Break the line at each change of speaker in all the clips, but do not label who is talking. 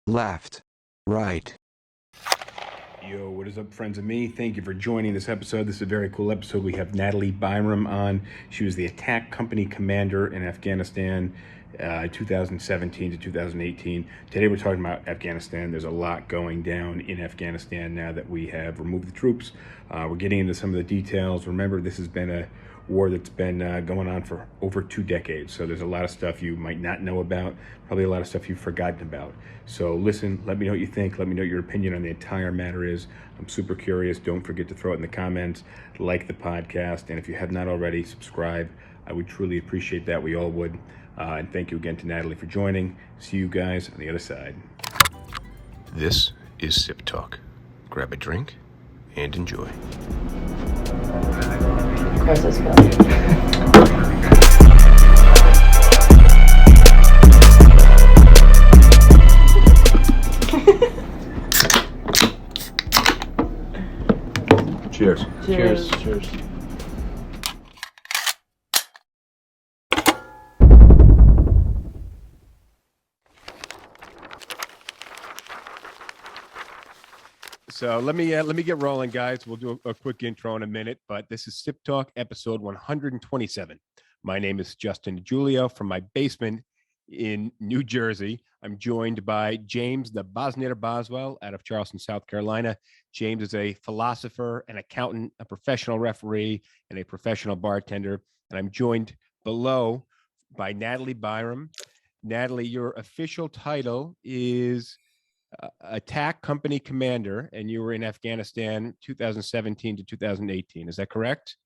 left, right.
Yo, what is up, friends of me? Thank you for joining this episode. This is a very cool episode. We have Natalie Byrom on. She was the attack company commander in Afghanistan 2017 to 2018. Today we're talking about Afghanistan. There's a lot going down in Afghanistan now that we have removed the troops. We're getting into some of the details. Remember, this has been a war that's been going on for over 2 decades. So there's a lot of stuff you might not know about, probably a lot of stuff you've forgotten about. So listen, let me know what you think. Let me know what your opinion on the entire matter is. I'm super curious. Don't forget to throw it in the comments, like the podcast, and if you have not already, subscribe. I would truly appreciate that. We all would. And thank you again to Natalie for joining. See you guys on the other side. This is SipTalk. Grab a drink and enjoy.
Crisis film.
Cheers.
Cheers.
Cheers.
So let me get rolling, guys. We'll do a quick intro in a minute, but this is Sip Talk episode 127. My name is Justin Giulio from my basement in New Jersey. I'm joined by James, the Bosnier Boswell, out of Charleston, South Carolina. James is a philosopher, an accountant, a professional referee, and a professional bartender. And I'm joined below by Natalie Byrom. Natalie, your official title is attack company commander, and you were in Afghanistan 2017 to 2018. Is that correct?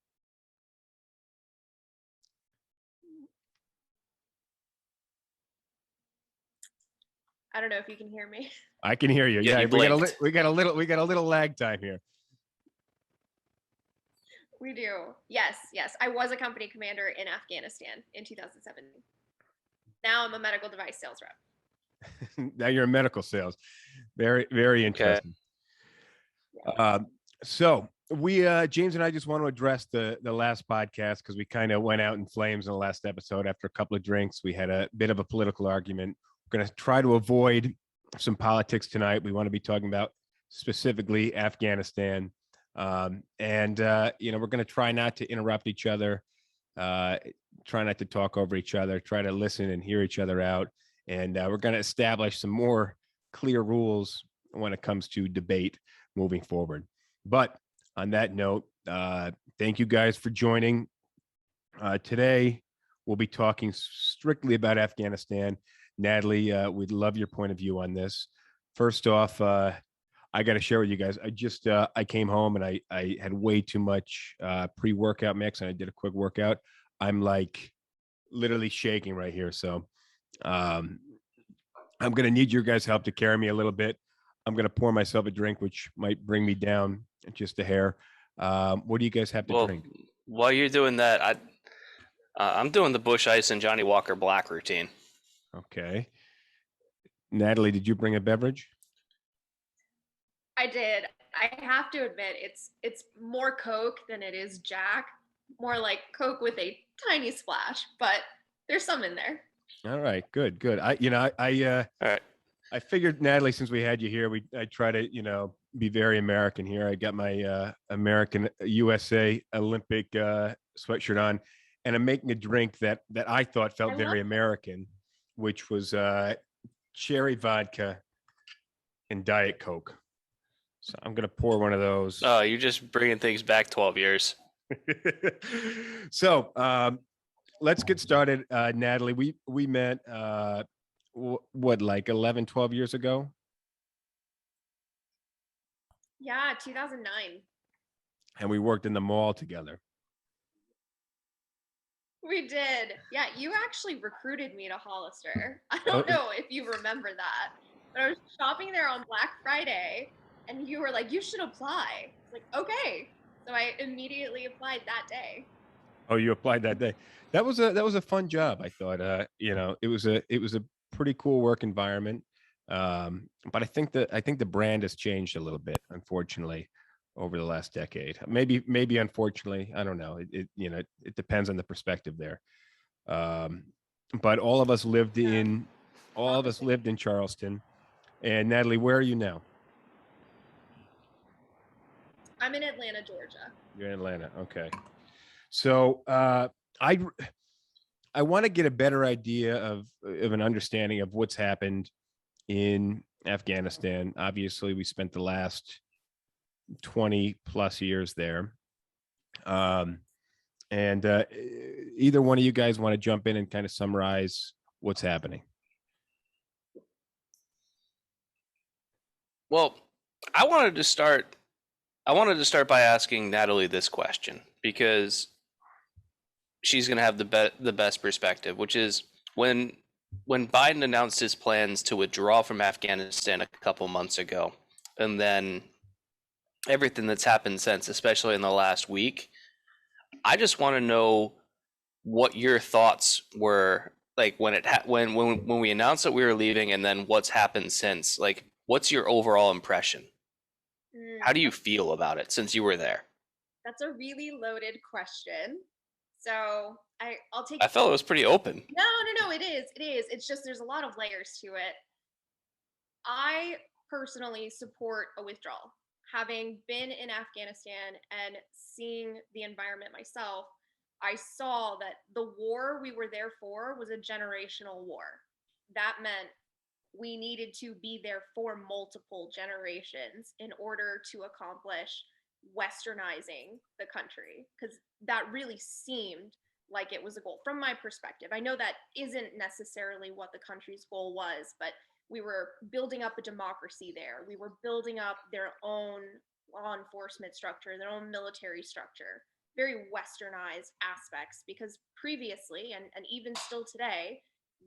I don't know if you can hear me.
I can hear you.
Yeah,
Yeah,
you
we got a little lag time here.
We do. Yes. I was a company commander in Afghanistan in 2017. Now I'm a medical device sales rep.
Now you're in medical sales. Very, very interesting. Okay. So we James and I just want to address the last podcast because we kind of went out in flames in the last episode. After a couple of drinks, we had a bit of a political argument. We're going to try to avoid some politics tonight. We want to be talking about specifically Afghanistan. We're going to try not to interrupt each other, try not to talk over each other, try to listen and hear each other out. And we're going to establish some more clear rules when it comes to debate moving forward. But on that note, thank you guys for joining. Today, we'll be talking strictly about Afghanistan. Natalie, we'd love your point of view on this. First off, I got to share with you guys. I came home and I had way too much pre-workout mix, and I did a quick workout. I'm like literally shaking right here. So I'm going to need your guys' help to carry me a little bit. I'm going to pour myself a drink, which might bring me down just a hair. What do you guys have to drink?
While you're doing that, I'm doing the Busch Ice and Johnny Walker Black routine.
Okay. Natalie, did you bring a beverage?
I did. I have to admit, it's more Coke than it is Jack. More like Coke with a tiny splash, but there's some in there.
All right, good. All right. I figured, Natalie, since we had you here, I try to, be very American here. I got my American USA Olympic sweatshirt on, and I'm making a drink that I thought felt very American, which was cherry vodka and Diet Coke. So I'm gonna pour one of those.
Oh, you're just bringing things back 12 years.
So let's get started. Natalie, we met like 11, 12 years ago?
Yeah, 2009.
And we worked in the mall together.
We did. Yeah, you actually recruited me to Hollister. I don't know if you remember that, but I was shopping there on Black Friday, and you were like, you should apply. I was like, okay. So I immediately applied that day.
Oh, you applied that day. That was a fun job. I thought, it was a pretty cool work environment. But I think the brand has changed a little bit, unfortunately, over the last decade. Maybe unfortunately, I don't know. It depends on the perspective there. But all of us lived in Charleston, And Natalie, where are you now?
I'm in Atlanta, Georgia.
You're in Atlanta. Okay. So I want to get a better idea of an understanding of what's happened in Afghanistan. Obviously, we spent the last 20 plus years there. And either one of you guys want to jump in and kind of summarize what's happening?
Well, I wanted to start by asking Natalie this question because she's going to have the best perspective, which is when Biden announced his plans to withdraw from Afghanistan a couple months ago, and then everything that's happened since, especially in the last week, I just want to know what your thoughts were, like when we announced that we were leaving, and then what's happened since. Like, what's your overall impression? How do you feel about it since you were there?
That's a really loaded question. So I'll take.
I felt it was pretty open.
No, it is. It's just there's a lot of layers to it. I personally support a withdrawal. Having been in Afghanistan and seeing the environment myself, I saw that the war we were there for was a generational war. That meant we needed to be there for multiple generations in order to accomplish westernizing the country, because that really seemed like it was a goal from my perspective. I know that isn't necessarily what the country's goal was, but we were building up a democracy there. We were building up their own law enforcement structure, their own military structure, very westernized aspects, because previously, and even still today,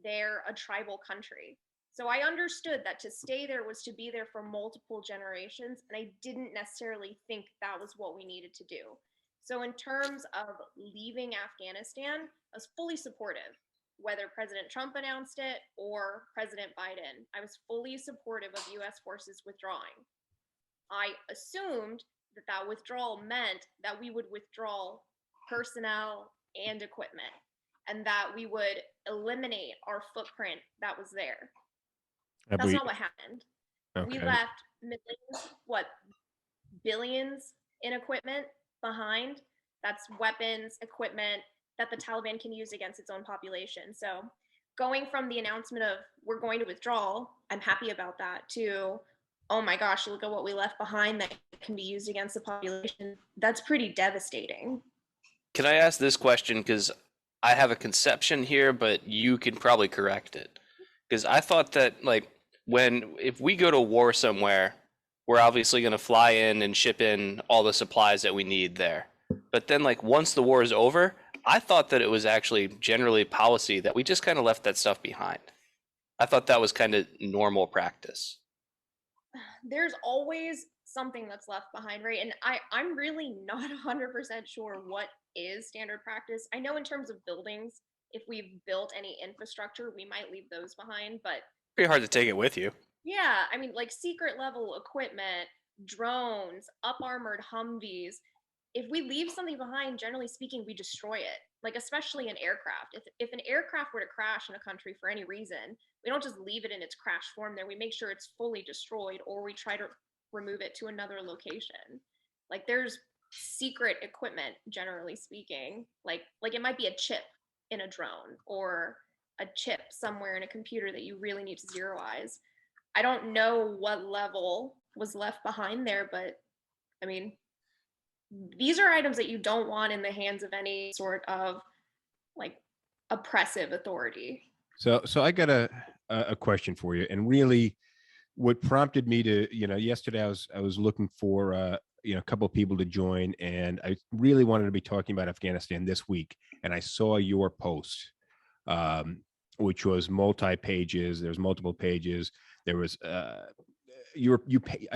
they're a tribal country. So I understood that to stay there was to be there for multiple generations, and I didn't necessarily think that was what we needed to do. So in terms of leaving Afghanistan, I was fully supportive, whether President Trump announced it or President Biden. I was fully supportive of US forces withdrawing. I assumed that that withdrawal meant that we would withdraw personnel and equipment, and that we would eliminate our footprint that was there. That's not what happened. Okay. We left millions, billions in equipment behind. That's weapons, equipment that the Taliban can use against its own population. So going from the announcement of we're going to withdraw, I'm happy about that, to, oh my gosh, look at what we left behind that can be used against the population. That's pretty devastating.
Can I ask this question? Because I have a conception here, but you can probably correct it. Because I thought that, like, if we go to war somewhere, we're obviously going to fly in and ship in all the supplies that we need there. But then, like, once the war is over, I thought that it was actually generally policy that we just kind of left that stuff behind. I thought that was kind of normal practice.
There's always something that's left behind, right? And I'm really not 100% sure what is standard practice. I know in terms of buildings, if we've built any infrastructure, we might leave those behind, but
pretty hard to take it with you.
Yeah, I mean, like secret level equipment, drones, up-armored Humvees. If we leave something behind, generally speaking, we destroy it. Like, especially an aircraft. If an aircraft were to crash in a country for any reason, we don't just leave it in its crash form there. We make sure it's fully destroyed, or we try to remove it to another location. Like, there's secret equipment, generally speaking. Like it might be a chip in a drone, or a chip somewhere in a computer that you really need to zeroize. I don't know what level was left behind there, but I mean, these are items that you don't want in the hands of any sort of like oppressive authority.
So I got a question for you, and really what prompted me to, yesterday I was looking for a couple of people to join, and I really wanted to be talking about Afghanistan this week, and I saw your post, which was multi-pages. There's multiple pages. There was I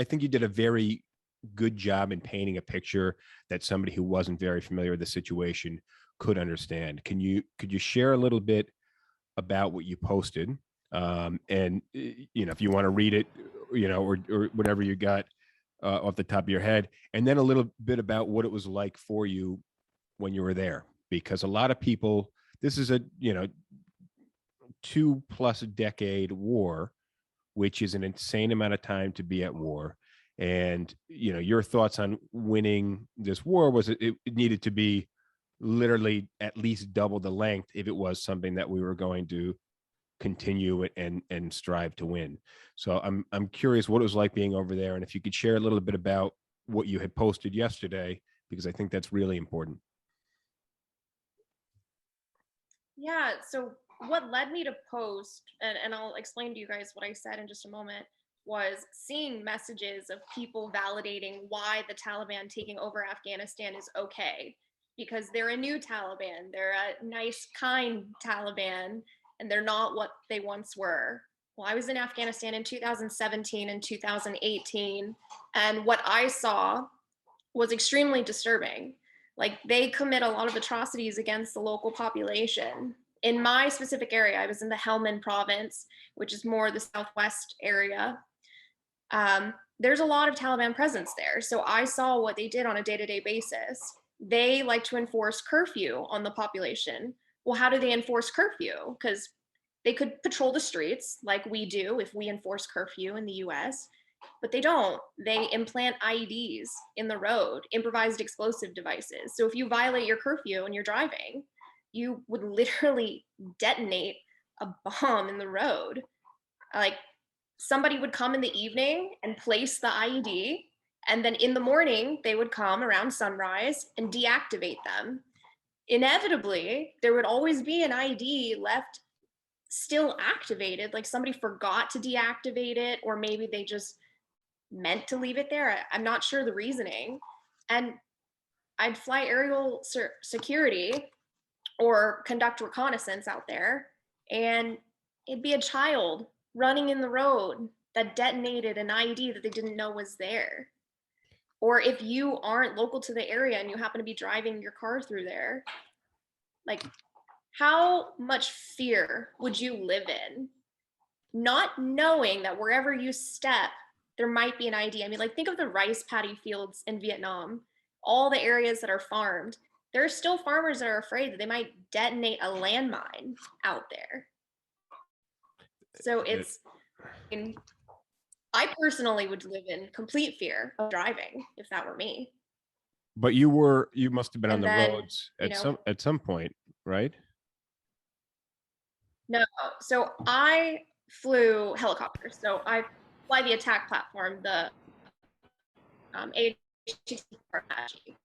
think you did a very good job in painting a picture that somebody who wasn't very familiar with the situation could understand. Could you share a little bit about what you posted? And if you want to read it, or whatever you got off the top of your head, and then a little bit about what it was like for you when you were there, because a lot of people, this is a 2+ decade war which is an insane amount of time to be at war. And, you know, your thoughts on winning this war was it needed to be literally at least double the length if it was something that we were going to continue it and strive to win. So I'm curious what it was like being over there, and if you could share a little bit about what you had posted yesterday, because I think that's really important.
Yeah, so what led me to post, and I'll explain to you guys what I said in just a moment, was seeing messages of people validating why the Taliban taking over Afghanistan is okay. Because they're a new Taliban, they're a nice, kind Taliban, and they're not what they once were. Well, I was in Afghanistan in 2017 and 2018, and what I saw was extremely disturbing. Like, they commit a lot of atrocities against the local population. In my specific area, I was in the Helmand province, which is more the southwest area. There's a lot of Taliban presence there. So I saw what they did on a day-to-day basis. They like to enforce curfew on the population. Well, how do they enforce curfew? Because they could patrol the streets like we do if we enforce curfew in the US, but they don't. They implant IEDs in the road, improvised explosive devices. So if you violate your curfew and you're driving, you would literally detonate a bomb in the road. Like, somebody would come in the evening and place the IED, and then in the morning, they would come around sunrise and deactivate them. Inevitably, there would always be an IED left still activated, like somebody forgot to deactivate it, or maybe they just meant to leave it there. I'm not sure the reasoning. And I'd fly aerial security or conduct reconnaissance out there, and it'd be a child running in the road that detonated an IED that they didn't know was there. Or if you aren't local to the area and you happen to be driving your car through there, like, how much fear would you live in? Not knowing that wherever you step, there might be an IED. I mean, like, think of the rice paddy fields in Vietnam, all the areas that are farmed. There are still farmers that are afraid that they might detonate a landmine out there. So it's, I mean, I personally would live in complete fear of driving if that were me.
But you must have been on the roads at some point, right?
No, so I flew helicopters. So I fly the attack platform, the AH-64 Apache.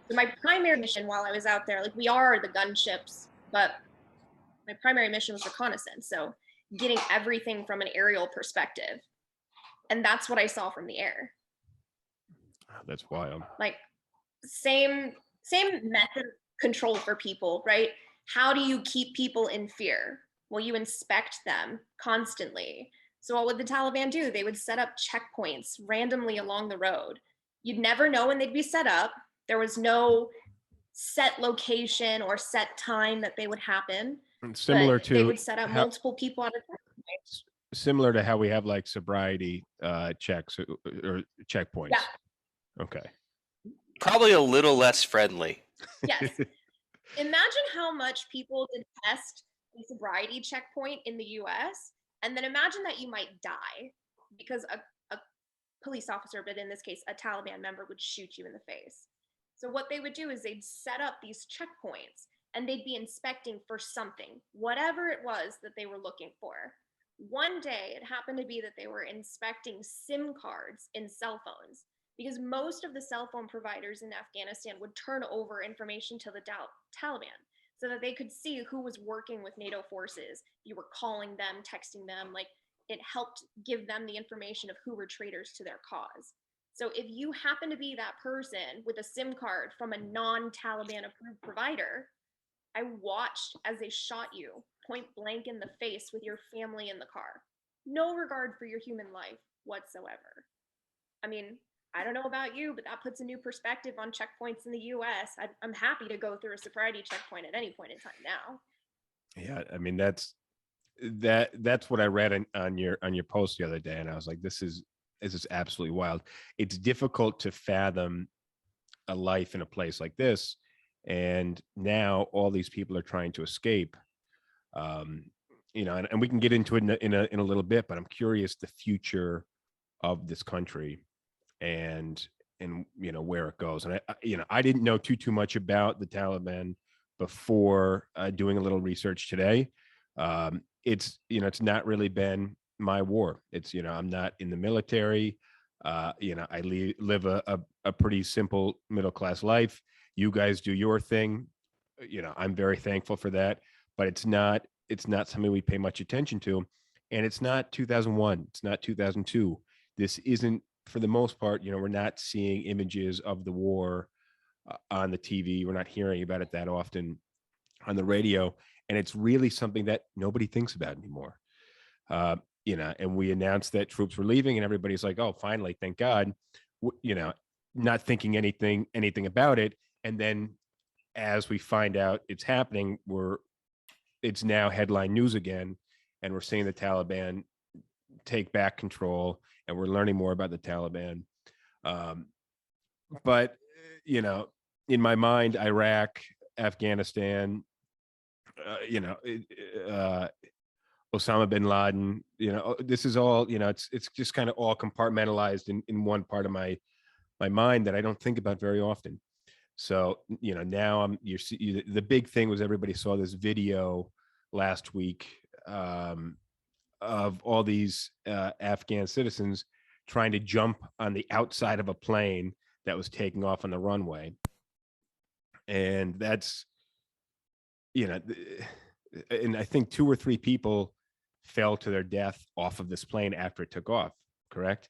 So my primary mission while I was out there, like, we are the gunships, but my primary mission was reconnaissance. So getting everything from an aerial perspective. And that's what I saw from the air.
That's wild.
Like, same method control for people, right? How do you keep people in fear? Well, you inspect them constantly. So what would the Taliban do? They would set up checkpoints randomly along the road. You'd never know when they'd be set up. There was no set location or set time that they would happen.
Similar to
they would set up multiple people at a time.
Similar to how we have like sobriety checks or checkpoints.
Yeah.
Okay.
Probably a little less friendly.
Yes. Imagine how much people detest a sobriety checkpoint in the US, and then imagine that you might die because a police officer, but in this case, a Taliban member, would shoot you in the face. So what they would do is they'd set up these checkpoints and they'd be inspecting for something, whatever it was that they were looking for. One day, it happened to be that they were inspecting SIM cards in cell phones, because most of the cell phone providers in Afghanistan would turn over information to the Taliban so that they could see who was working with NATO forces. You were calling them, texting them, like, it helped give them the information of who were traitors to their cause. So if you happen to be that person with a SIM card from a non-Taliban approved provider, I watched as they shot you point blank in the face with your family in the car. No regard for your human life whatsoever. I mean, I don't know about you, but that puts a new perspective on checkpoints in the US. I'm happy to go through a sobriety checkpoint at any point in time now.
Yeah, I mean, that's what I read on your post the other day, and I was like, this is absolutely wild. It's difficult to fathom a life in a place like this, and now all these people are trying to escape. and we can get into it in a little bit, but I'm curious the future of this country and where it goes. And I didn't know too much about the Taliban before doing a little research today. It's not really been my war. I'm not in the military. I live a pretty simple middle class life. You guys do your thing. I'm very thankful for that, but it's not something we pay much attention to. And it's not 2001. It's not 2002. This isn't, for the most part, we're not seeing images of the war on the TV. We're not hearing about it that often on the radio. And it's really something that nobody thinks about anymore. And we announced that troops were leaving and everybody's like, oh, finally, thank God, not thinking anything about it. And then as we find out it's happening, it's now headline news again. And we're seeing the Taliban take back control, and we're learning more about the Taliban. But in my mind, Iraq, Afghanistan, Osama bin Laden, this is all, it's just kind of all compartmentalized in one part of my mind that I don't think about very often. So, now the big thing was everybody saw this video last week of all these Afghan citizens trying to jump on the outside of a plane that was taking off on the runway. And that's, and I think 2 or 3 people fell to their death off of this plane after it took off, correct?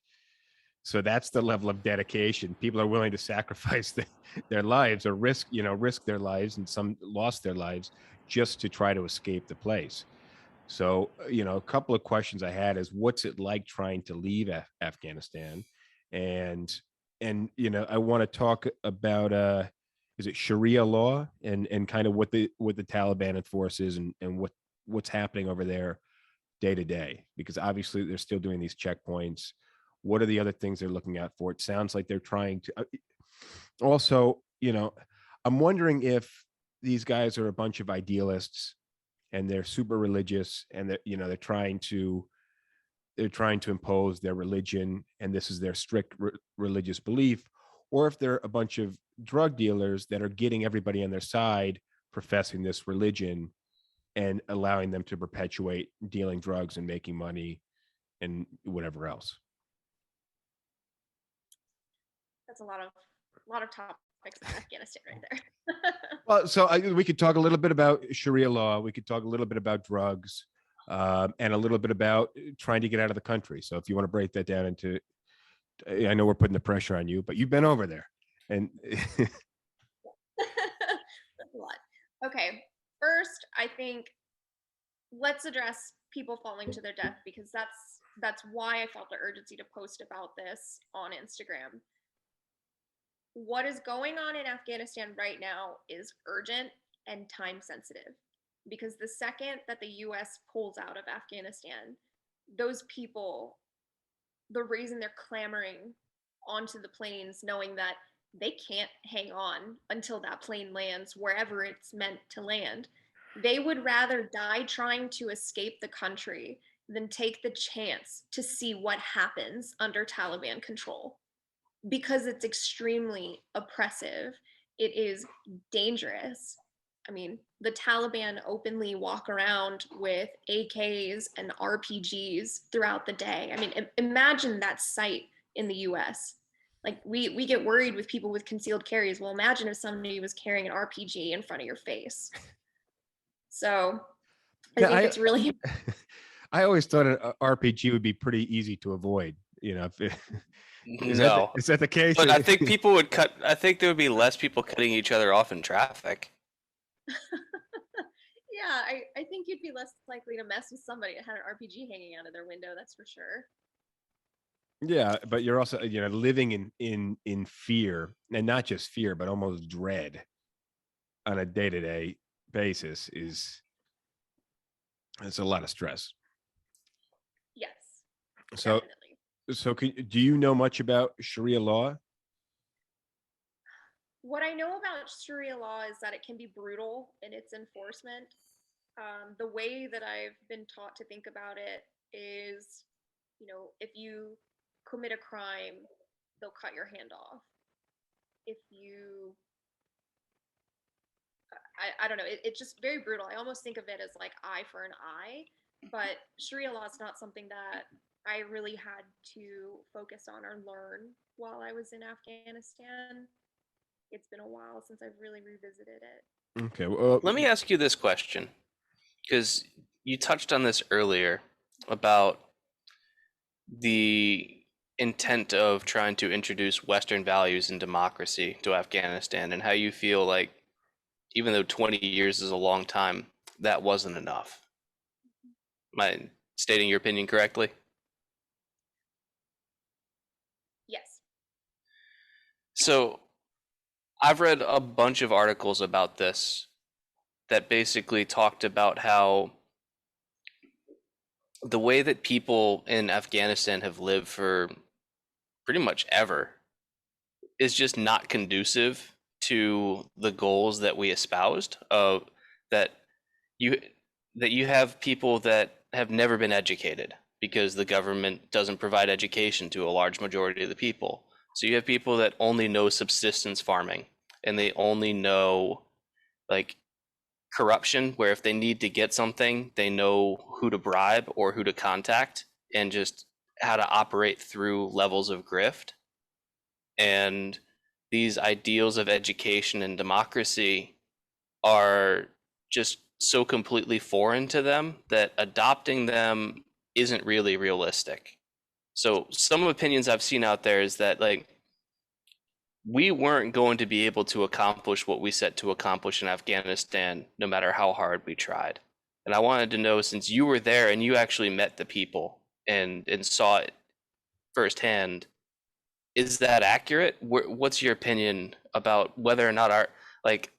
So that's the level of dedication. People are willing to sacrifice their lives or risk their lives, and some lost their lives just to try to escape the place. So, a couple of questions I had is, what's it like trying to leave Afghanistan? And I want to talk about, is it Sharia law and kind of what the Taliban enforces and what's happening over there day to day, because obviously they're still doing these checkpoints. What are the other things they're looking out for? It sounds like they're trying to also, I'm wondering if these guys are a bunch of idealists and they're super religious and they're trying to impose their religion and this is their strict religious belief, or if they're a bunch of drug dealers that are getting everybody on their side professing this religion and allowing them to perpetuate dealing drugs and making money and whatever else.
That's a lot of topics in Afghanistan right there.
Well, so we could talk a little bit about Sharia law. We could talk a little bit about drugs, and a little bit about trying to get out of the country. So if you want to break that down into, I know we're putting the pressure on you, but you've been over there, and
that's a lot. Okay, first, I think let's address people falling to their death, because that's why I felt the urgency to post about this on Instagram. What is going on in Afghanistan right now is urgent and time sensitive, because the second that the US pulls out of Afghanistan, those people, the reason they're clamoring onto the planes knowing that they can't hang on until that plane lands wherever it's meant to land, they would rather die trying to escape the country than take the chance to see what happens under Taliban control. Because it's extremely oppressive, it is dangerous. I mean, the Taliban openly walk around with AKs and RPGs throughout the day. I mean, imagine that sight in the US. Like, we get worried with people with concealed carries. Well, imagine if somebody was carrying an RPG in front of your face. So I think it's really...
I always thought an RPG would be pretty easy to avoid, Is that the case?
But I think people would I think there would be less people cutting each other off in traffic.
Yeah, I think you'd be less likely to mess with somebody that had an RPG hanging out of their window, that's for sure.
Yeah, but you're also, living in fear, and not just fear, but almost dread on a day-to-day basis it's a lot of stress.
Yes.
So
Definitely.
So do you know much about Sharia law?
What I know about Sharia law is that it can be brutal in its enforcement. The way that I've been taught to think about it is, if you commit a crime, they'll cut your hand off. If you, I don't know, it's just very brutal. I almost think of it as like eye for an eye, but Sharia law is not something that I really had to focus on or learn while I was in Afghanistan. It's been a while since I've really revisited it.
Okay. Well,
Let me ask you this question, because you touched on this earlier about the intent of trying to introduce Western values and democracy to Afghanistan, and how you feel like, even though 20 years is a long time, that wasn't enough. Am I stating your opinion correctly?
Yes.
So I've read a bunch of articles about this that basically talked about how the way that people in Afghanistan have lived for pretty much ever is just not conducive to the goals that we espoused, of that you have people that have never been educated because the government doesn't provide education to a large majority of the people. So you have people that only know subsistence farming, and they only know like corruption, where if they need to get something, they know who to bribe or who to contact, and just how to operate through levels of grift. And these ideals of education and democracy are just so completely foreign to them that adopting them isn't really realistic. So some opinions I've seen out there is that, like, we weren't going to be able to accomplish what we set to accomplish in Afghanistan, no matter how hard we tried. And I wanted to know, since you were there and you actually met the people and saw it firsthand, is that accurate? What's your opinion about whether or not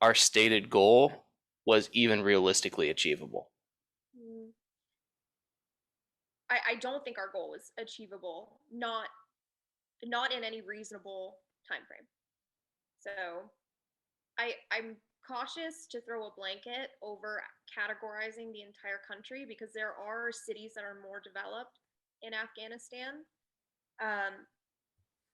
our stated goal was even realistically achievable?
I don't think our goal was achievable, not in any reasonable time frame. So I'm cautious to throw a blanket over categorizing the entire country, because there are cities that are more developed in Afghanistan.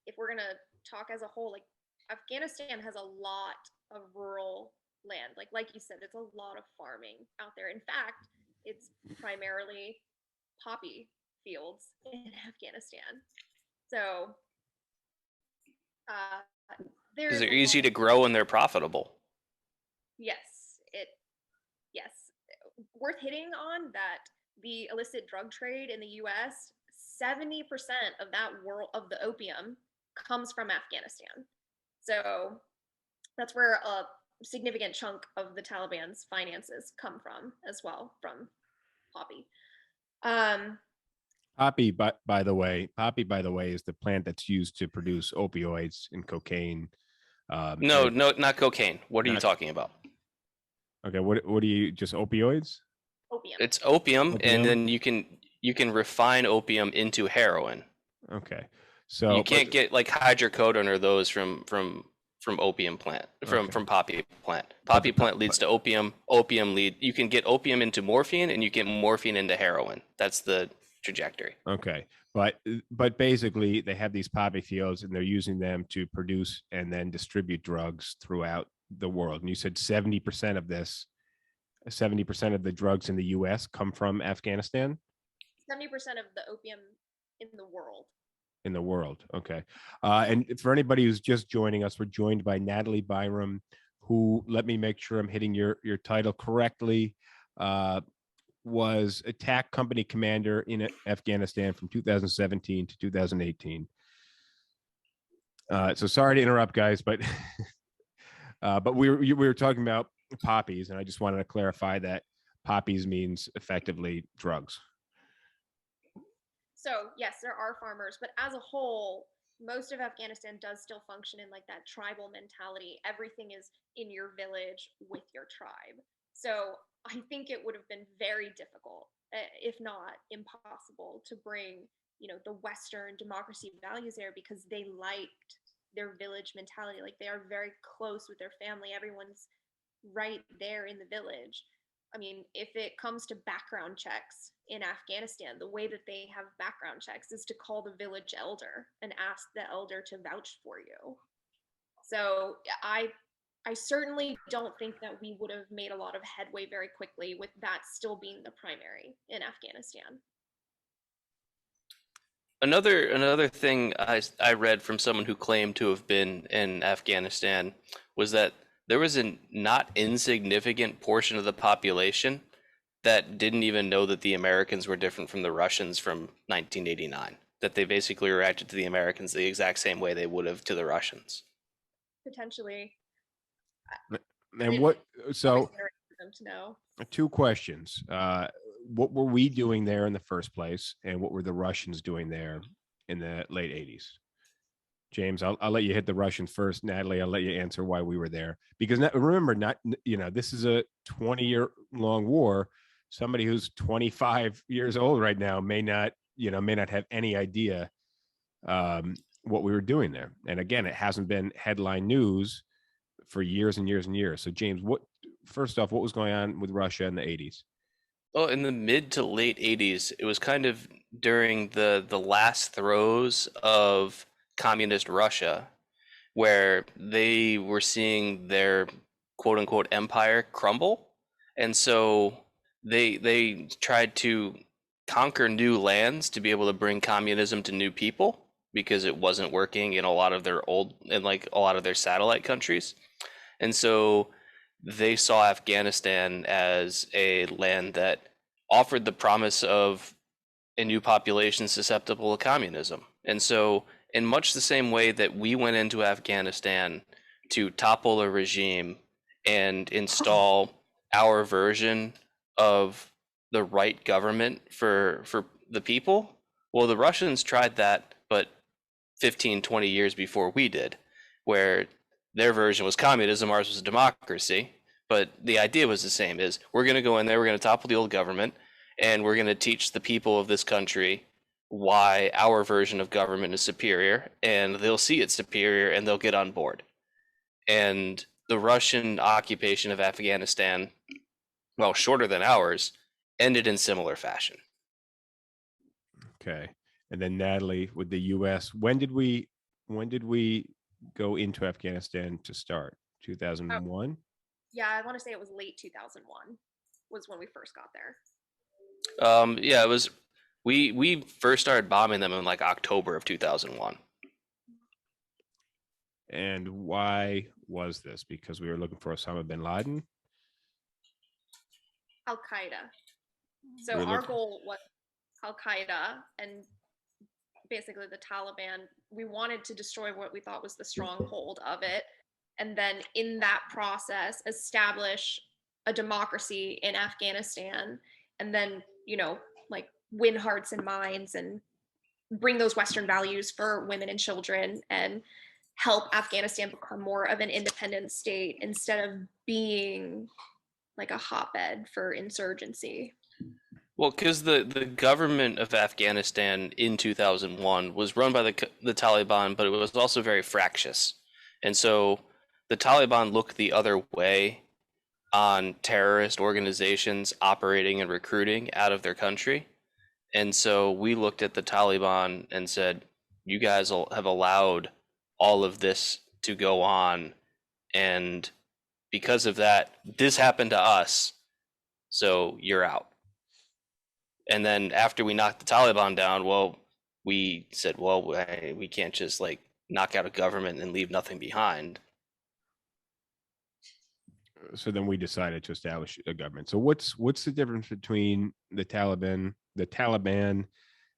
If we're gonna talk as a whole, like, Afghanistan has a lot of rural land. Like you said, it's a lot of farming out there. In fact, it's primarily poppy fields in Afghanistan. So there is
They're
a
easy
lot
to
of,
grow and they're profitable.
yes, yes. Worth hitting on that the illicit drug trade in the US, 70% of that world of the opium comes from Afghanistan. So that's where a significant chunk of the Taliban's finances come from as well, from poppy.
poppy, by the way, is the plant that's used to produce opioids and cocaine.
No, not cocaine. What are you talking about?
Okay, what do you, just opioids?
Opium.
It's opium, and then you can refine opium into heroin.
Okay, so
you can't get like hydrocodone or those from opium plant, from poppy plant. Poppy plant leads to opium. You can get opium into morphine, and you get morphine into heroin. That's the trajectory.
Okay, but basically they have these poppy fields and they're using them to produce and then distribute drugs throughout the world. And you said 70% of the drugs in the US come from Afghanistan?
70% of the opium in the world.
In the world. Okay. And for anybody who's just joining us, we're joined by Natalie Byrom, who, let me make sure I'm hitting your title correctly, was attack company commander in Afghanistan from 2017 to 2018. So sorry to interrupt, guys, but we were talking about poppies, and I just wanted to clarify that poppies means effectively drugs.
So yes, there are farmers, but as a whole, most of Afghanistan does still function in like that tribal mentality. Everything is in your village with your tribe. So I think it would have been very difficult, if not impossible, to bring, the Western democracy values there, because they liked their village mentality. Like, they are very close with their family. Everyone's right there in the village. I mean, if it comes to background checks in Afghanistan, the way that they have background checks is to call the village elder and ask the elder to vouch for you. So I certainly don't think that we would have made a lot of headway very quickly with that still being the primary in Afghanistan.
Another thing I read from someone who claimed to have been in Afghanistan was that there was a not insignificant portion of the population that didn't even know that the Americans were different from the Russians from 1989. That they basically reacted to the Americans the exact same way they would have to the Russians.
Potentially.
And what? So,
them to know.
2 questions. What were we doing there in the first place, and what were the Russians doing there in the late 80s? James, I'll let you hit the Russians first. Natalie, I'll let you answer why we were there. Because remember, this is a 20-year-long war. Somebody who's 25 years old right now may not have any idea what we were doing there. And again, it hasn't been headline news for years and years and years. So, James, first off, what was going on with Russia in the 80s?
Well, in the mid to late 80s, it was kind of during the last throes of communist Russia, where they were seeing their quote unquote empire crumble. And so they tried to conquer new lands to be able to bring communism to new people because it wasn't working in a lot of their satellite countries. And so they saw Afghanistan as a land that offered the promise of a new population susceptible to communism. And so, in much the same way that we went into Afghanistan to topple a regime and install our version of the right government for the people, well, the Russians tried that, but 15, 20 years before we did, where their version was communism, ours was democracy. But the idea was the same, is we're going to go in there, we're going to topple the old government, and we're going to teach the people of this country why our version of government is superior, and they'll see it's superior and they'll get on board. And the Russian occupation of Afghanistan, well, shorter than ours, ended in similar fashion.
Okay. And then Natalie, with the U.S., when did we go into Afghanistan to start? 2001?
Yeah, I want to say it was late 2001 was when we first got there.
Yeah, it was. We first started bombing them in like October of 2001.
And why was this? Because we were looking for Osama bin Laden?
Al-Qaeda. So our goal was Al-Qaeda and basically the Taliban. We wanted to destroy what we thought was the stronghold of it. And then in that process, establish a democracy in Afghanistan. And then, like win hearts and minds and bring those Western values for women and children and help Afghanistan become more of an independent state instead of being like a hotbed for insurgency.
Well, because the government of Afghanistan in 2001 was run by the Taliban, but it was also very fractious. And so the Taliban looked the other way on terrorist organizations operating and recruiting out of their country. And so we looked at the Taliban and said, you guys have allowed all of this to go on. And because of that, this happened to us. So you're out. And then after we knocked the Taliban down, well, we said, well, we can't just like knock out a government and leave nothing behind.
So then we decided to establish a government. So what's the difference between the Taliban,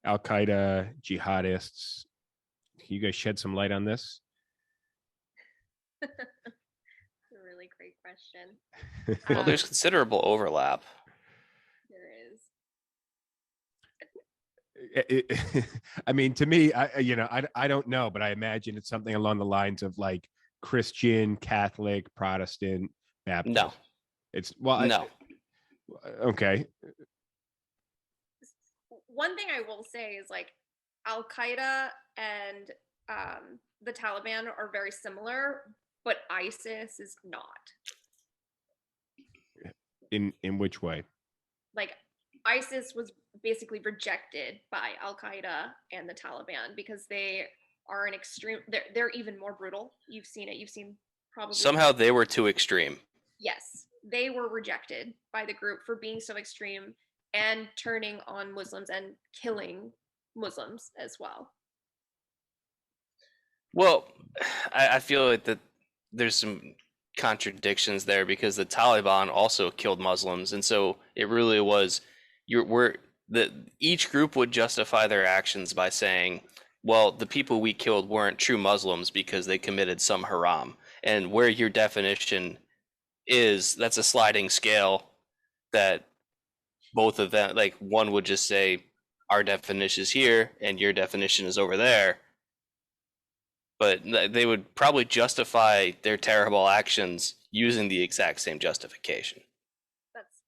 Al-Qaeda, jihadists? Can you guys shed some light on this?
That's a really great question.
Well, there's considerable overlap.
There is.
I mean, to me, I don't know, but I imagine it's something along the lines of like Christian, Catholic, Protestant, Baptist.
No.
No.
Okay.
One thing I will say is like Al-Qaeda and the Taliban are very similar, but ISIS is not.
In which way?
Like ISIS was basically rejected by Al-Qaeda and the Taliban because they are an extreme. They're even more brutal. You've seen it. You've seen probably.
Somehow they were too extreme.
Yes, they were rejected by the group for being so extreme and turning on Muslims and killing Muslims as well.
Well, I feel like that there's some contradictions there because the Taliban also killed Muslims, and so it really was each group would justify their actions by saying, well, the people we killed weren't true Muslims because they committed some haram. And where your definition is, that's a sliding scale that both of them, like one would just say our definition is here and your definition is over there, but they would probably justify their terrible actions using the exact same justification.
That's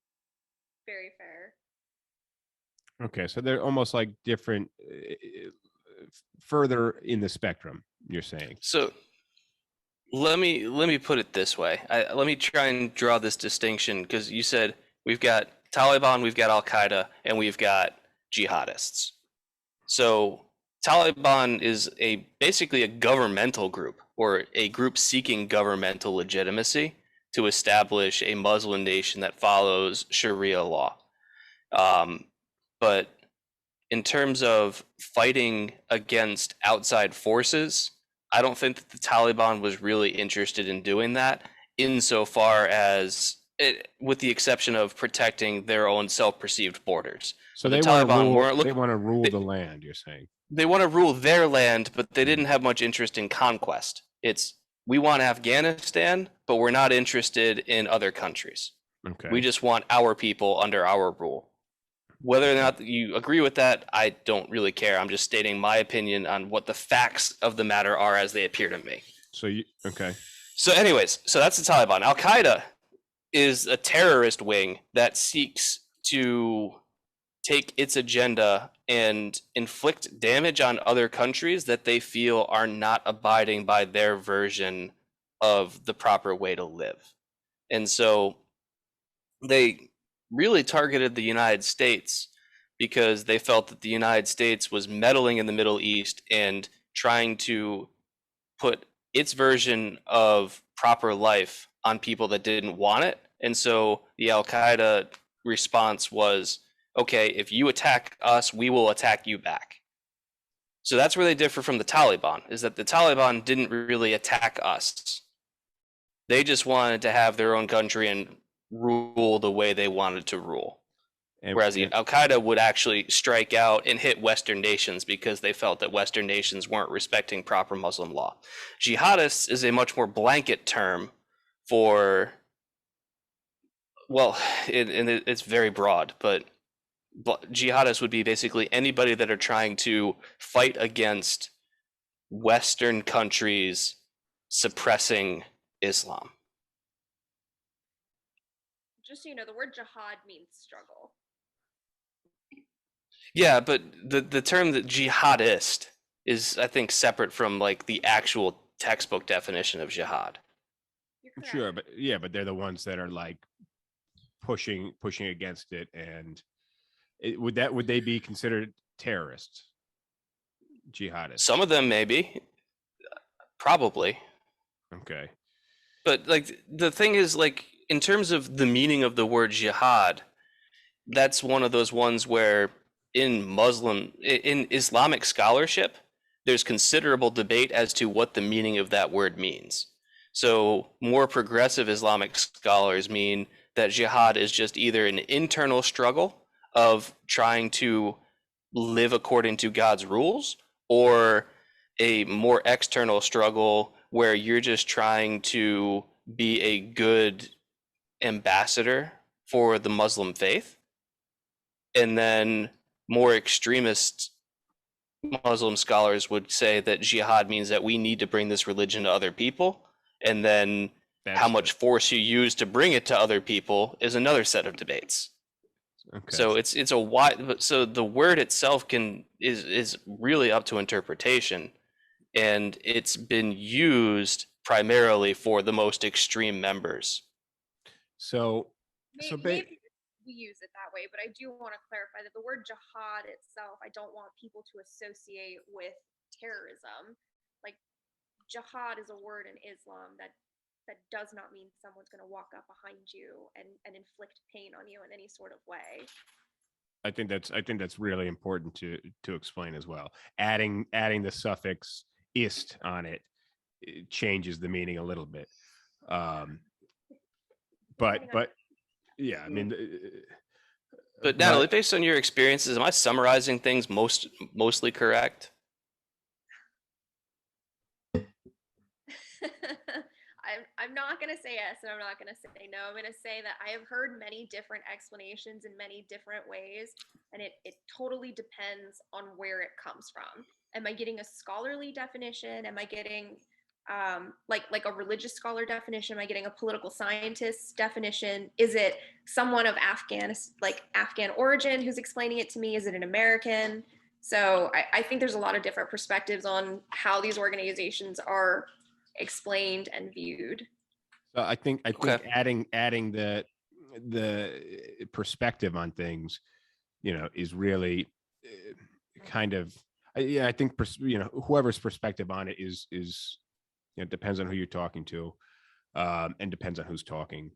very fair.
Okay, so they're almost like different, further in the spectrum, you're saying.
So let me put it this way. Let me try and draw this distinction, because you said we've got Taliban, we've got Al-Qaeda, and we've got jihadists. So Taliban is basically a governmental group, or a group seeking governmental legitimacy to establish a Muslim nation that follows Sharia law. But in terms of fighting against outside forces, I don't think that the Taliban was really interested in doing that, insofar as with the exception of protecting their own self-perceived borders.
So
the
they
Taliban
want to rule the land, you're saying.
They want to rule their land, but they didn't have much interest in conquest. We want Afghanistan, but we're not interested in other countries.
Okay.
We just want our people under our rule. Whether or not you agree with that, I don't really care. I'm just stating my opinion on what the facts of the matter are as they appear to me.
Okay.
So anyways, so that's the Taliban. Al-Qaeda is a terrorist wing that seeks to take its agenda and inflict damage on other countries that they feel are not abiding by their version of the proper way to live. And so they really targeted the United States because they felt that the United States was meddling in the Middle East and trying to put its version of proper life on people that didn't want it. And so the Al-Qaeda response was, okay, if you attack us, we will attack you back. So that's where they differ from the Taliban, is that the Taliban didn't really attack us. They just wanted to have their own country and rule the way they wanted to rule. Whereas Al-Qaeda would actually strike out and hit Western nations because they felt that Western nations weren't respecting proper Muslim law. Jihadists is a much more blanket term for, well, it's very broad, but jihadists would be basically anybody that are trying to fight against Western countries suppressing Islam.
Just so you know, the word jihad means struggle.
Yeah, but the term that jihadist is, I think, separate from like the actual textbook definition of jihad.
Sure, but they're the ones that are like pushing against it, and would they be considered terrorists, jihadists?
Some of them maybe, probably.
Okay.
But like the thing is, like in terms of the meaning of the word jihad, that's one of those ones where in Islamic scholarship, there's considerable debate as to what the meaning of that word means. So more progressive Islamic scholars mean that jihad is just either an internal struggle of trying to live according to God's rules, or a more external struggle where you're just trying to be a good ambassador for the Muslim faith. And then more extremist Muslim scholars would say that jihad means that we need to bring this religion to other people, and then how much force you use to bring it to other people is another set of debates. Okay. So it's a wide. So the word itself is really up to interpretation, and it's been used primarily for the most extreme members.
So So
maybe we use it that way, but I do want to clarify that the word jihad itself, I don't want people to associate with terrorism. Like, jihad is a word in Islam that does not mean someone's going to walk up behind you and inflict pain on you in any sort of way.
I think that's really important to explain as well. Adding the suffix "ist" on it changes the meaning a little bit. But yeah, I mean.
But Natalie, based on your experiences, am I summarizing things mostly correct?
I'm not going to say yes and I'm not going to say no. I'm going to say that I have heard many different explanations in many different ways, and it totally depends on where it comes from. Am I getting a scholarly definition? Am I getting like a religious scholar definition? Am I getting a political scientist definition? Is it someone of Afghan origin who's explaining it to me? Is it an American? So I think there's a lot of different perspectives on how these organizations are explained and viewed.
So I think
Okay.
adding the perspective on things, is really kind of, I think whoever's perspective on it is depends on who you're talking to, and depends on who's talking.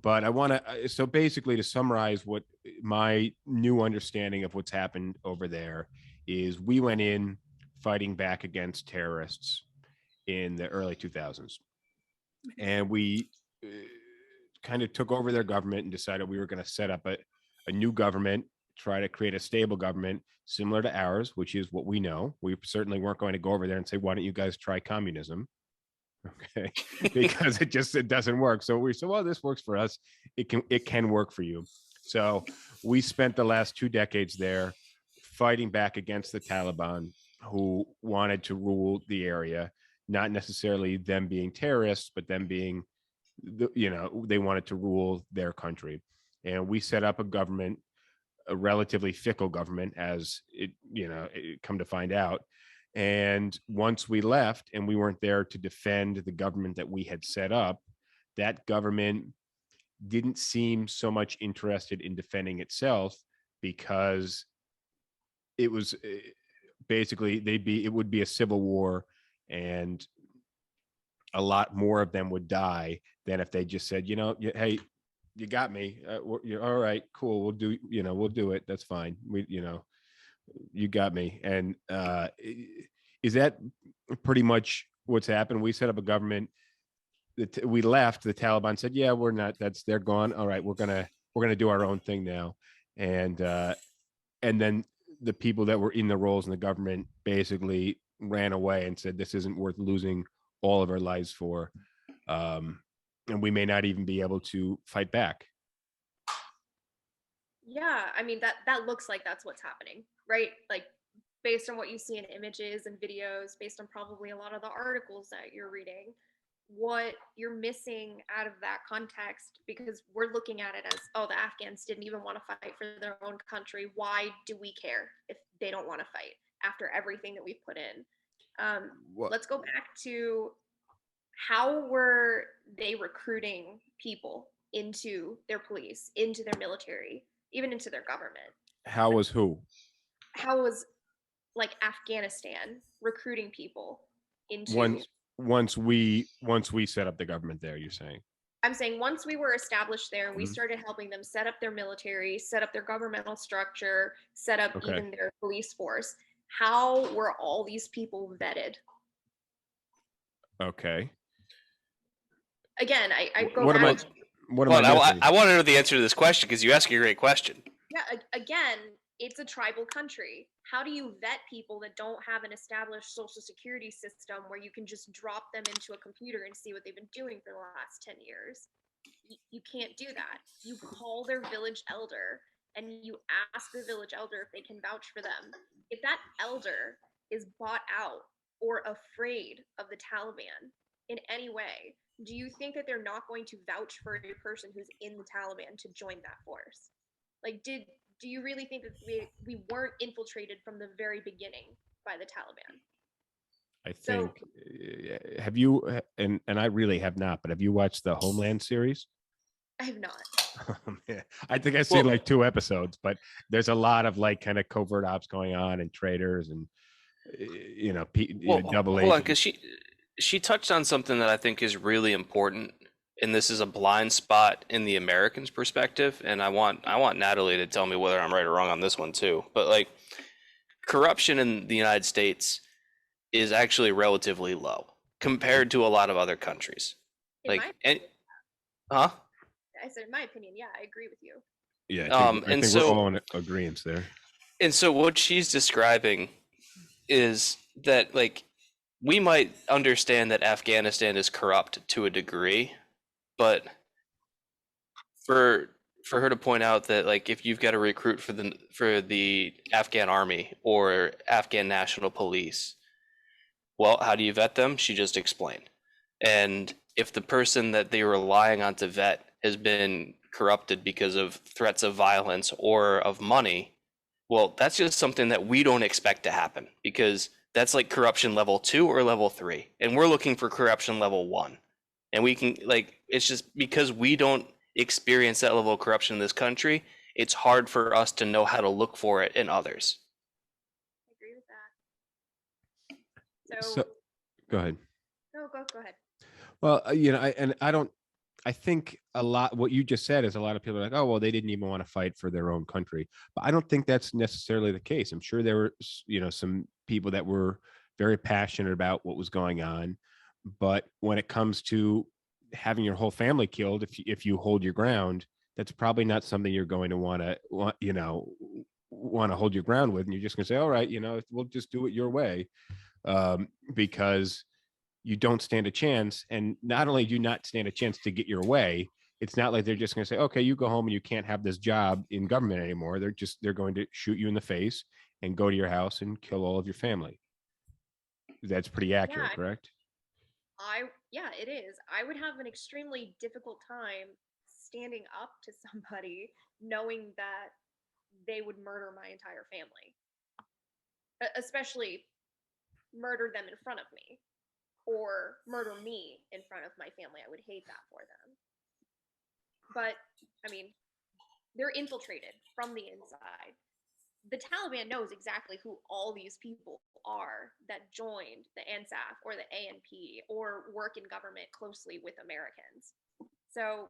But I want to, so basically, to summarize what my new understanding of what's happened over there is, we went in fighting back against terrorists in the early 2000s, and we kind of took over their government and decided we were going to set up a new government, try to create a stable government similar to ours, which is what we know. We certainly weren't going to go over there and say, why don't you guys try communism? Okay, because it doesn't work. So we said, well, this works for us. It can work for you. So we spent the last 2 decades there fighting back against the Taliban, who wanted to rule the area, not necessarily them being terrorists, but them being, they wanted to rule their country. And we set up a government, a relatively fickle government, as it come to find out. And once we left and we weren't there to defend the government that we had set up, that government didn't seem so much interested in defending itself, because it was basically it would be a civil war, and a lot more of them would die than if they just said, hey, you got me. You're all right, cool. We'll do it. That's fine. You got me. And is that pretty much what's happened? We set up a government. We left. The Taliban said, yeah, we're not. They're gone. All right, we're gonna do our own thing now. And then the people that were in the roles in the government basically ran away and said, this isn't worth losing all of our lives for. And we may not even be able to fight back.
Yeah, I mean, that looks like that's what's happening, right? Like, based on what you see in images and videos, based on probably a lot of the articles that you're reading, what you're missing out of that context, because we're looking at it as, oh, the Afghans didn't even want to fight for their own country. Why do we care if they don't want to fight after everything that we've put in? Let's go back to, how were they recruiting people into their police, into their military, even into their government?
How was who?
How was, like, Afghanistan recruiting people into?
Once we set up the government there, you're saying?
I'm saying once we were established there and we started helping them set up their military, set up their governmental structure, set up even their police force, how were all these people vetted?
Okay.
Again, I go
what
back.
I want to know the answer to this question, because you ask a great question.
Yeah, again, it's a tribal country. How do you vet people that don't have an established social security system where you can just drop them into a computer and see what they've been doing for the last 10 years? You can't do that. You call their village elder and you ask the village elder if they can vouch for them. If that elder is bought out or afraid of the Taliban in any way, do you think that they're not going to vouch for a person who's in the Taliban to join that force? Like, do you really think that we weren't infiltrated from the very beginning by the Taliban?
I think, have you, and I really have not, but have you watched the Homeland series?
I have not.
Yeah. I think I've seen
Well-
like 2 episodes, but there's a lot of like kind of covert ops going on and traitors and double
hold on,
agents.
because she touched on something that I think is really important, and this is a blind spot in the Americans' perspective. And I want Natalie to tell me whether I'm right or wrong on this one too. But like, corruption in the United States is actually relatively low compared to a lot of other countries.
In
Huh?
I said, in my opinion, yeah, I agree with you.
Yeah, I
And
think
so-
we're all in agreement there.
And so what she's describing is that, like, we might understand that Afghanistan is corrupt to a degree, but for her to point out that, like, if you've got to recruit for the Afghan army or Afghan National Police, well, how do you vet them? She just explained. And if the person that they were relying on to vet has been corrupted because of threats of violence or of money, well, that's just something that we don't expect to happen, because that's like corruption level 2 or level 3. And we're looking for corruption level 1. And we can, like, it's just because we don't experience that level of corruption in this country, it's hard for us to know how to look for it in others.
I agree with that.
So go ahead.
No, go ahead.
Well, I think a lot what you just said is a lot of people are like, oh, well, they didn't even want to fight for their own country. But I don't think that's necessarily the case. I'm sure there were, some people that were very passionate about what was going on. But when it comes to having your whole family killed, if you hold your ground, that's probably not something you're going to want to hold your ground with. And you're just going to say, all right, we'll just do it your way, because you don't stand a chance. And not only do you not stand a chance to get your way, it's not like they're just going to say, okay, you go home and you can't have this job in government anymore. They're going to shoot you in the face and go to your house and kill all of your family. That's pretty accurate, correct?
Yeah, it is. I would have an extremely difficult time standing up to somebody knowing that they would murder my entire family, especially murder them in front of me or murder me in front of my family. I would hate that for them. But I mean, they're infiltrated from the inside. The Taliban knows exactly who all these people are that joined the ANSAF or the ANP or work in government closely with Americans. So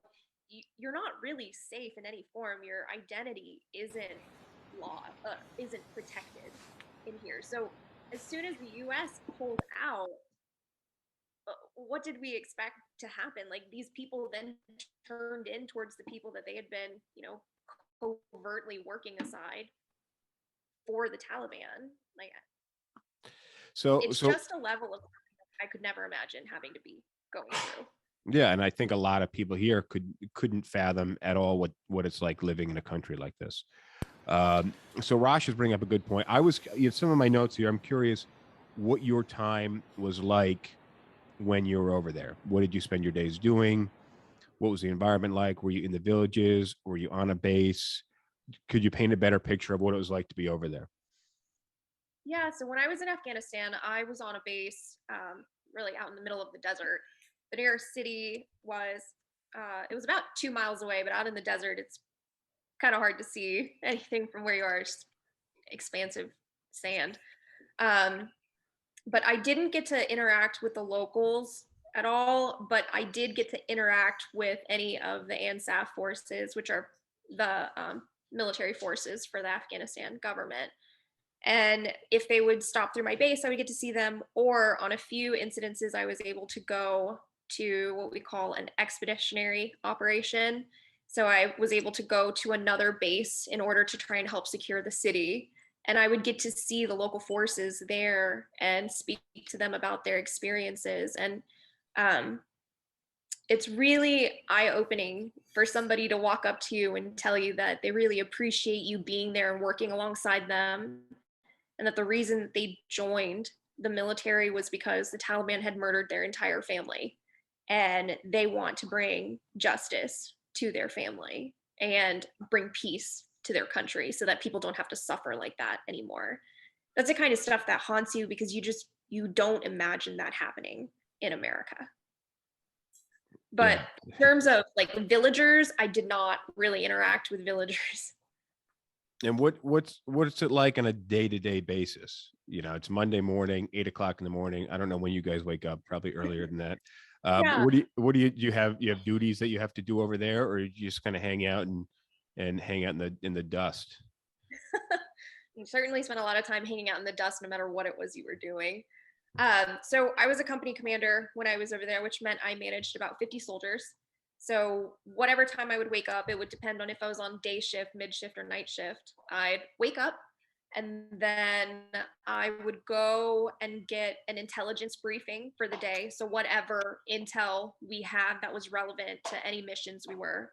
you're not really safe in any form. Your identity isn't protected in here. So as soon as the U.S. pulled out, what did we expect to happen? Like, these people then turned in towards the people that they had been, covertly working aside for the Taliban. Like, it's just a level of I could never imagine having to be going through.
Yeah, and I think a lot of people here couldn't fathom at all what it's like living in a country like this. So Rosh is bringing up a good point. I was some of my notes here. I'm curious what your time was like when you were over there. What did you spend your days doing? What was the environment like? Were you in the villages? Were you on a base? Could you paint a better picture of what it was like to be over there?
Yeah, so when I was in Afghanistan, I was on a base really out in the middle of the desert. The nearest city was, it was about 2 miles away, but out in the desert, it's kind of hard to see anything from where you are, just expansive sand. But I didn't get to interact with the locals at all, but I did get to interact with any of the ANSAF forces, which are the military forces for the Afghanistan government. And if they would stop through my base, I would get to see them. Or on a few incidences, I was able to go to what we call an expeditionary operation. So I was able to go to another base in order to try and help secure the city. And I would get to see the local forces there and speak to them about their experiences. And it's really eye-opening for somebody to walk up to you and tell you that they really appreciate you being there and working alongside them, and that the reason that they joined the military was because the Taliban had murdered their entire family, and they want to bring justice to their family and bring peace to their country so that people don't have to suffer like that anymore. That's the kind of stuff that haunts you because you don't imagine that happening in America. But in terms of like villagers, I did not really interact with villagers.
And what's it like on a day-to-day basis? You know, it's Monday morning, 8 o'clock in the morning. I don't know when you guys wake up, probably earlier than that.
Yeah.
Do you have duties that you have to do over there, or you just kind of hang out and hang out in the dust?
You certainly spent a lot of time hanging out in the dust, no matter what it was you were doing. So I was a company commander when I was over there, which meant I managed about 50 soldiers. So whatever time I would wake up, it would depend on if I was on day shift, mid shift, or night shift. I'd wake up and then I would go and get an intelligence briefing for the day. So whatever intel we had that was relevant to any missions we were.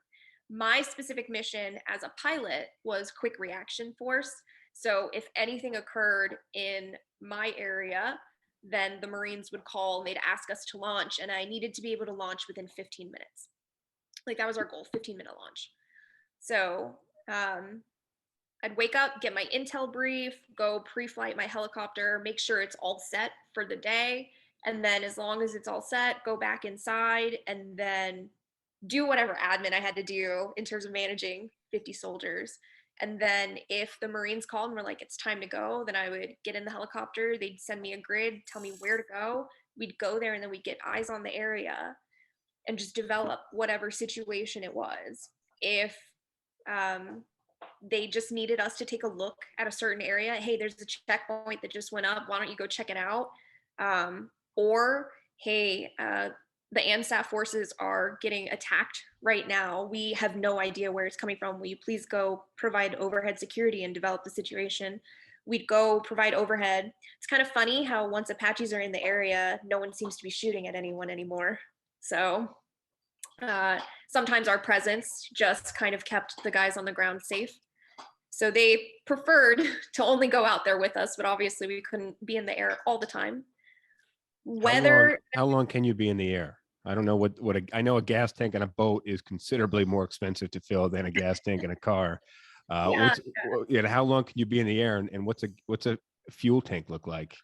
My specific mission as a pilot was quick reaction force. So if anything occurred in my area, then the Marines would call and they'd ask us to launch, and I needed to be able to launch within 15 minutes. Like that was our goal, 15-minute launch. So I'd wake up, get my intel brief, go pre-flight my helicopter, make sure it's all set for the day. And then as long as it's all set, go back inside and then do whatever admin I had to do in terms of managing 50 soldiers. And then if the Marines called and were like, it's time to go, then I would get in the helicopter. They'd send me a grid, tell me where to go. We'd go there and then we'd get eyes on the area and just develop whatever situation it was. If they just needed us to take a look at a certain area, hey, there's a checkpoint that just went up, why don't you go check it out? Or, hey, the ANSAF forces are getting attacked right now. We have no idea where it's coming from. Will you please go provide overhead security and develop the situation? We'd go provide overhead. It's kind of funny how once Apaches are in the area, no one seems to be shooting at anyone anymore. So sometimes our presence just kind of kept the guys on the ground safe. So they preferred to only go out there with us, but obviously we couldn't be in the air all the time.
How long can you be in the air? I don't know I know a gas tank on a boat is considerably more expensive to fill than a gas tank in a car. How long can you be in the air, and what's a fuel tank look like?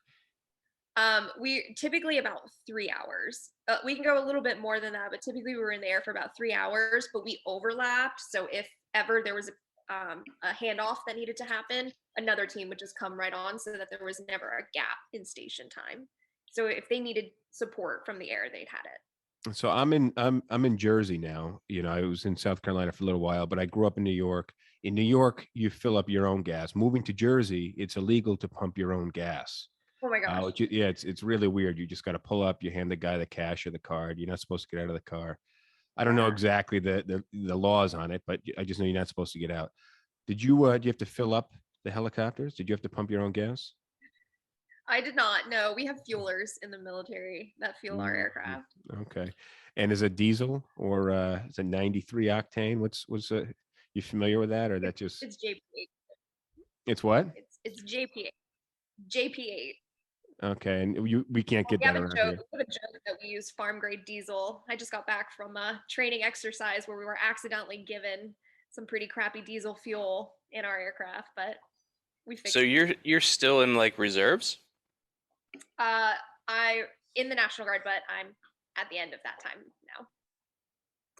We typically about 3 hours. We can go a little bit more than that, but typically we were in the air for about 3 hours, but we overlapped. So if ever there was a handoff that needed to happen, another team would just come right on so that there was never a gap in station time. So if they needed support from the air, they'd had it.
So I'm in Jersey now. You know, I was in South Carolina for a little while, but I grew up in New York. In New York, you fill up your own gas. Moving to Jersey, it's illegal to pump your own gas.
Oh my gosh.
It's really weird. You just got to pull up, you hand the guy the cash or the card. You're not supposed to get out of the car. I don't know exactly the laws on it, but I just know you're not supposed to get out. Did you have to fill up the helicopters? Did you have to pump your own gas?
I did not. No, we have fuelers in the military that fuel our aircraft.
Okay. And is it diesel or is it 93 octane? What's you familiar with that, or that just?
It's JP8.
It's what?
It's JP8. JP8.
Okay, and we can't get that around here.
We have a joke that we use farm grade diesel. I just got back from a training exercise where we were accidentally given some pretty crappy diesel fuel in our aircraft, but we fixed it.
So you're still in like reserves?
I in the National Guard, but I'm at the end of that time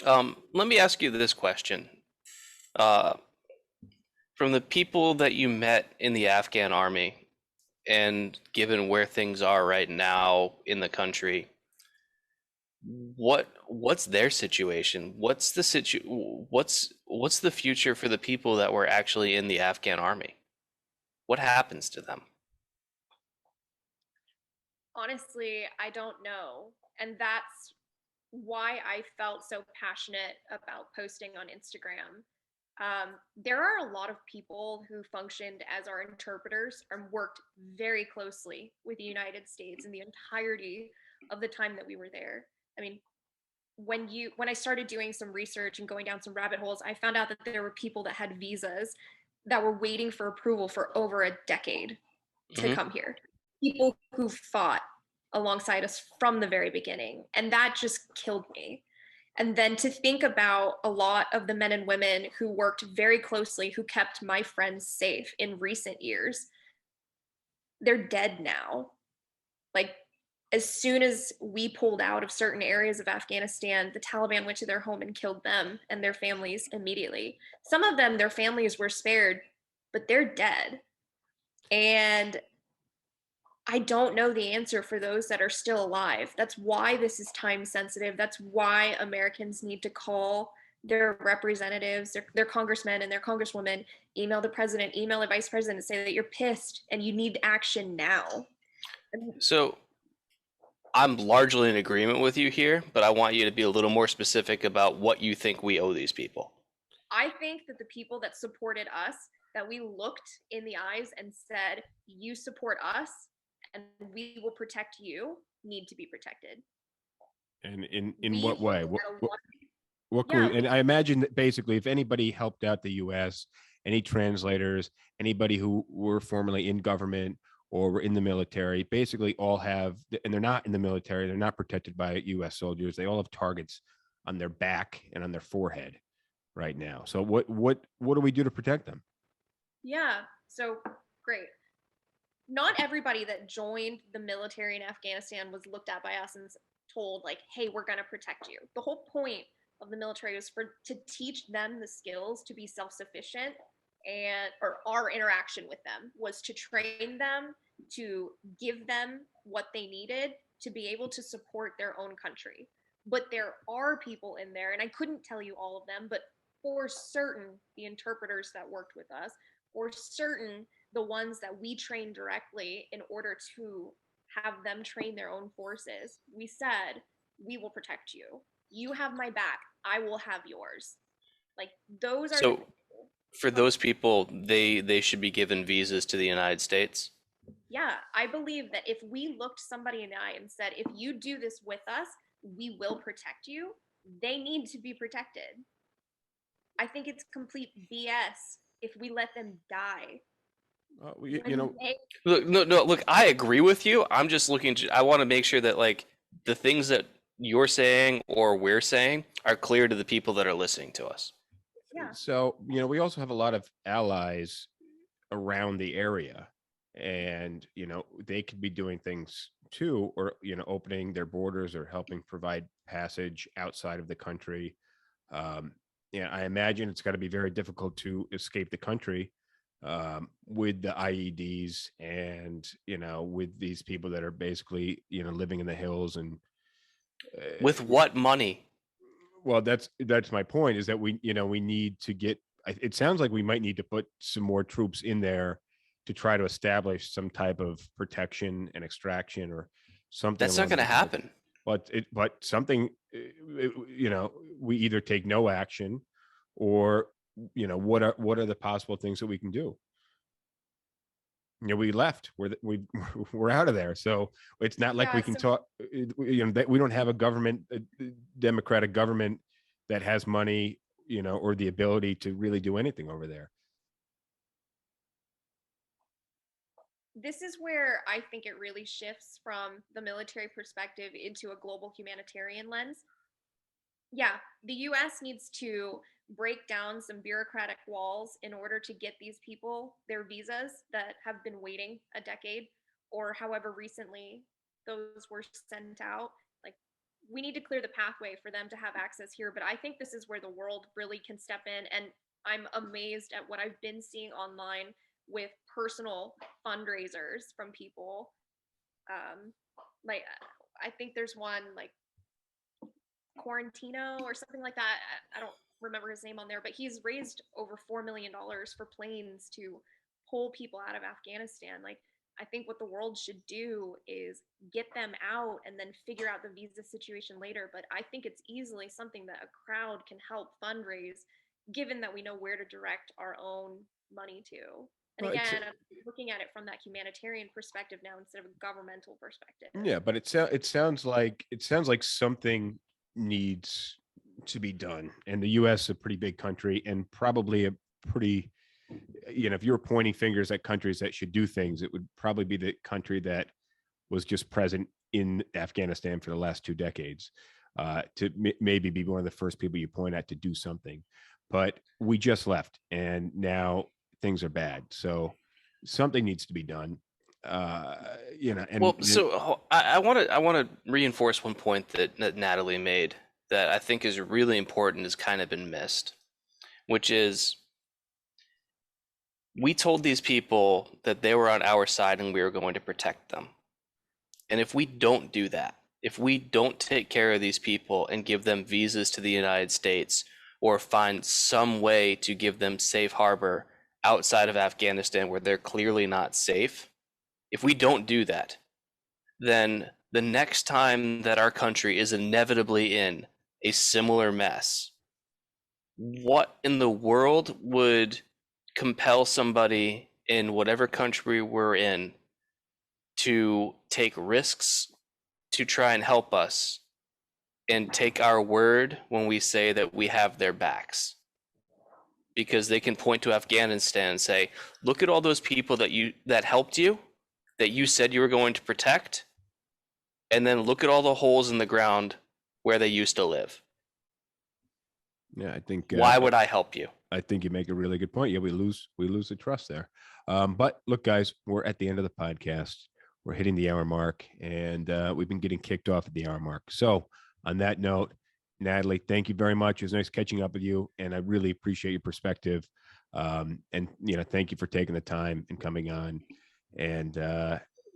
now.
Let me ask you this question. From the people that you met in the Afghan army, and given where things are right now in the country, what's their situation? What's the future for the people that were actually in the Afghan army? What happens to them?
Honestly, I don't know. And that's why I felt so passionate about posting on Instagram. There are a lot of people who functioned as our interpreters and worked very closely with the United States in the entirety of the time that we were there. I mean, when I started doing some research and going down some rabbit holes, I found out that there were people that had visas that were waiting for approval for over a decade to come here. People who fought alongside us from the very beginning. And that just killed me. And then to think about a lot of the men and women who worked very closely, who kept my friends safe in recent years, they're dead now. Like, as soon as we pulled out of certain areas of Afghanistan, the Taliban went to their home and killed them and their families immediately. Some of them, their families were spared, but they're dead. And I don't know the answer for those that are still alive. That's why this is time sensitive. That's why Americans need to call their representatives, their congressmen and their congresswomen, email the president, email the vice president, and say that you're pissed and you need action now.
So I'm largely in agreement with you here, but I want you to be a little more specific about what you think we owe these people.
I think that the people that supported us, that we looked in the eyes and said, you support us and we will protect you, need to be protected.
And in what way? What can
Yeah.
we, and I imagine that basically if anybody helped out the US, any translators, anybody who were formerly in government or were in the military, basically all have, and they're not in the military, they're not protected by US soldiers. They all have targets on their back and on their forehead right now. So what do we do to protect them?
Yeah. So great. Not everybody that joined the military in Afghanistan was looked at by us and told like, hey, we're going to protect you. The whole point of the military was to teach them the skills to be self-sufficient, and or our interaction with them was to train them, to give them what they needed to be able to support their own country. But there are people in there, and I couldn't tell you all of them, but for certain, the interpreters that worked with us, for certain, the ones that we trained directly in order to have them train their own forces, we said, we will protect you. You have my back. I will have yours. Like those are.
So for those people, they should be given visas to the United States.
Yeah, I believe that if we looked somebody in the eye and said, if you do this with us, we will protect you, they need to be protected. I think it's complete BS if we let them die.
You know,
Look, I agree with you. I'm just looking to, I want to make sure that like the things that you're saying or we're saying are clear to the people that are listening to us.
Yeah.
So, you know, we also have a lot of allies around the area, and, you know, they could be doing things too, or, you know, opening their borders or helping provide passage outside of the country. Yeah, I imagine it's got to be very difficult to escape the country with the IEDs and, you know, with these people that are basically, you know, living in the hills and
With what money?
well, that's my point, is that we, you know, we need to get, it sounds like we might need to put some more troops in there to try to establish some type of protection and extraction or something.
That's not going to happen.
But something, you know, we either take no action or, you know, what are the possible things that we can do? You know, we left, we're out of there. So it's not like we can talk, you know, that we don't have a government, a democratic government that has money, you know, or the ability to really do anything over there.
This is where I think it really shifts from the military perspective into a global humanitarian lens. Yeah, the US needs to break down some bureaucratic walls in order to get these people their visas that have been waiting a decade or however recently those were sent out. Like, we need to clear the pathway for them to have access here. But I think this is where the world really can step in. And I'm amazed at what I've been seeing online with personal fundraisers from people. Like, I think there's one like Quarantino or something like that. I don't remember his name on there, but he's raised over $4 million for planes to pull people out of Afghanistan. Like, I think what the world should do is get them out and then figure out the visa situation later. But I think it's easily something that a crowd can help fundraise, given that we know where to direct our own money to. And
Well,
again, I'm looking at it from that humanitarian perspective now instead of a governmental perspective.
Yeah, but it sounds like something needs to be done, and the US is a pretty big country and probably a pretty, you know, if you were pointing fingers at countries that should do things, it would probably be the country that was just present in Afghanistan for the last 2 decades, to maybe be one of the first people you point at to do something. But we just left and now things are bad, so something needs to be done. And
Well, so I want to reinforce one point that Natalie made that I think is really important, has kind of been missed, which is we told these people that they were on our side and we were going to protect them. And if we don't do that, if we don't take care of these people and give them visas to the United States or find some way to give them safe harbor outside of Afghanistan where they're clearly not safe, if we don't do that, then the next time that our country is inevitably in a similar mess, what in the world would compel somebody in whatever country we're in to take risks to try and help us and take our word when we say that we have their backs? Because they can point to Afghanistan and say, look at all those people that helped you, that you said you were going to protect, and then look at all the holes in the ground where they used to live.
Yeah, I think.
Why would I help you?
I think you make a really good point. Yeah, we lose the trust there. But look, guys, we're at the end of the podcast. We're hitting the hour mark, and we've been getting kicked off at the hour mark. So on that note, Natalie, thank you very much. It was nice catching up with you, and I really appreciate your perspective. And thank you for taking the time and coming on. And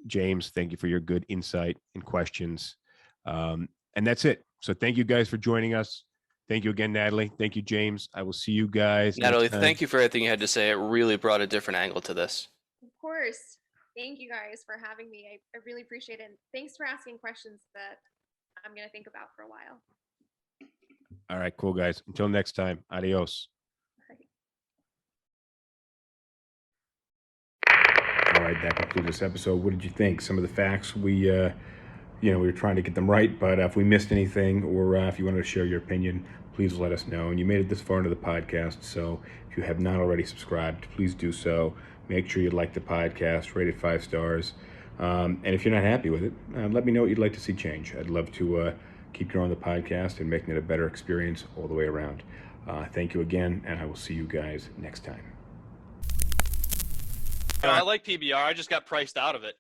James, thank you for your good insight and questions. And that's it. So thank you guys for joining us. Thank you again, Natalie. Thank you, James. I will see you guys.
Natalie, thank you for everything you had to say. It really brought a different angle to this.
Of course. Thank you guys for having me. I really appreciate it. And thanks for asking questions that I'm going to think about for a while.
All right, cool, guys. Until next time, adios. All right, that concludes this episode. What did you think? Some of the facts we were trying to get them right, but if we missed anything, or if you wanted to share your opinion, please let us know. And you made it this far into the podcast, so if you have not already subscribed, please do so. Make sure you like the podcast, rate it 5 stars. And if you're not happy with it, let me know what you'd like to see change. I'd love to keep growing the podcast and making it a better experience all the way around. Thank you again, and I will see you guys next time.
I like PBR. I just got priced out of it.